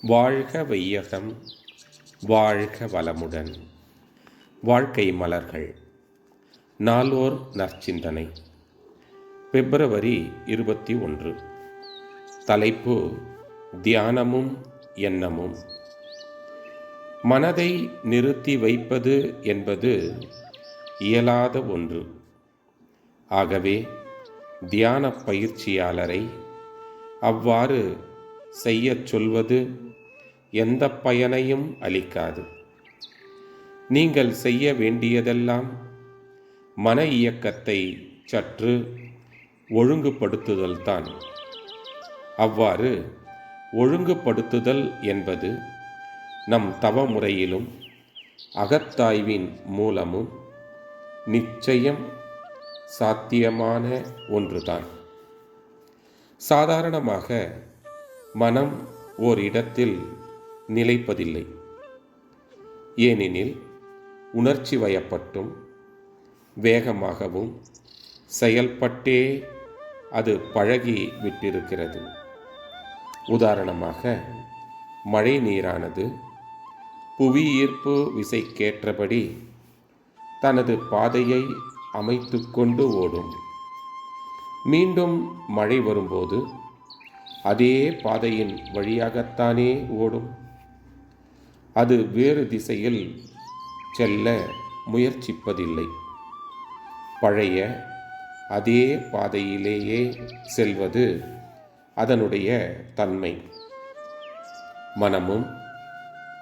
வாழ்க வையகம், வாழ்க வளமுடன். வாழ்க்கை மலர்கள். நால்வோர் நற்சிந்தனை. பிப்ரவரி 21. தலைப்பு: தியானமும் எண்ணமும். மனதை நிறுத்தி வைப்பது என்பது இயலாத ஒன்று. ஆகவே தியான பயிற்சியாளரை அவ்வாறு செய்யச் சொல்வது எந்த பயனையும் அளிக்காது. நீங்கள் செய்ய வேண்டியதெல்லாம் மன இயக்கத்தை சற்று ஒழுங்குபடுத்துதல்தான். அவ்வாறு ஒழுங்குபடுத்துதல் என்பது நம் தவ முறையிலும் அகத்தாய்வின் மூலமும் நிச்சயம் சாத்தியமான ஒன்றுதான். சாதாரணமாக மனம் ஓர் இடத்தில் நிலைப்பதில்லை. ஏனெனில் உணர்ச்சி வயப்பட்டும் வேகமாகவும் செயல்பட்டே அது பழகி விட்டிருக்கிறது. உதாரணமாக, மழை நீரானது புவி ஈர்ப்பு விசைக்கேற்றபடி தனது பாதையை அமைத்து கொண்டு ஓடும். மீண்டும் மழை வரும்போது அதே பாதையின் வழியாகத்தானே ஓடும். அது வேறு திசையில் செல்ல முயற்சிப்பதில்லை. பழைய அதே பாதையிலேயே செல்வது அதனுடைய தன்மை. மனமும்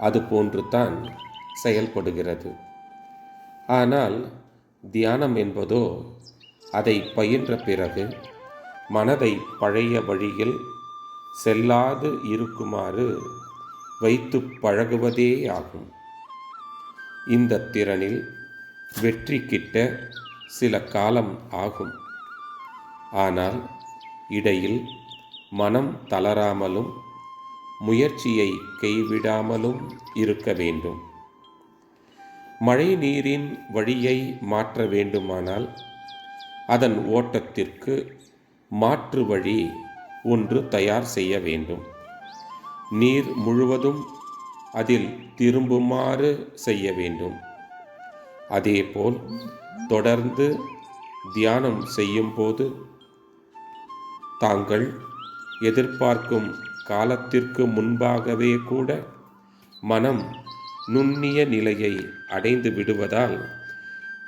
அதுபோன்று தான் செயல்படுகிறது. ஆனால் தியானம் என்பதோ அதை பயின்ற பிறகு மனதை பழைய வழியில் செல்லாது இருக்குமாறு வைத்து பழகுவதே ஆகும். இந்த திறனில் வெற்றி கிட்ட சில காலம் ஆகும். ஆனால் இடையில் மனம் தளராமலும் முயற்சியை கைவிடாமலும் இருக்க வேண்டும். மழை நீரின் வழியை மாற்ற வேண்டுமானால் அதன் ஓட்டத்திற்கு மாற்று வழி ஒன்று தயார் செய்ய வேண்டும். நீர் முழுவதும் அதில் திரும்புமாறு செய்ய வேண்டும். அதேபோல் தொடர்ந்து தியானம் செய்யும்போது தாங்கள் எதிர்பார்க்கும் காலத்திற்கு முன்பாகவே கூட மனம் நுண்ணிய நிலையை அடைந்து விடுவதால்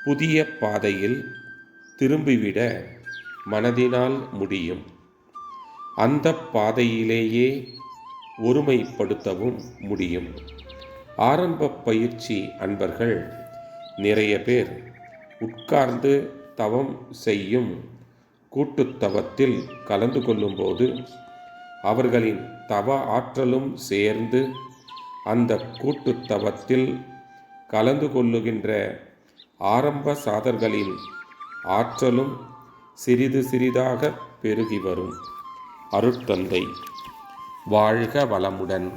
புதிய பாதையில் திரும்பிவிட மனதினால் முடியும். அந்த பாதையிலேயே ஒருமைப்படுத்தவும் முடியும். ஆரம்ப பயிற்சி அன்பர்கள் நிறைய பேர் உட்கார்ந்து தவம் செய்யும் கூட்டுத்தவத்தில் கலந்து கொள்ளும்போது அவர்களின் தவ ஆற்றலும் சேர்ந்து அந்த கூட்டுத்தவத்தில் கலந்து கொள்ளுகின்ற ஆரம்ப சாதர்களின் ஆற்றலும் சிறிது சிறிதாக பெருகி வரும். அருட்தந்தை வாழ்க வளமுடன்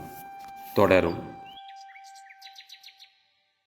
தொடரும்.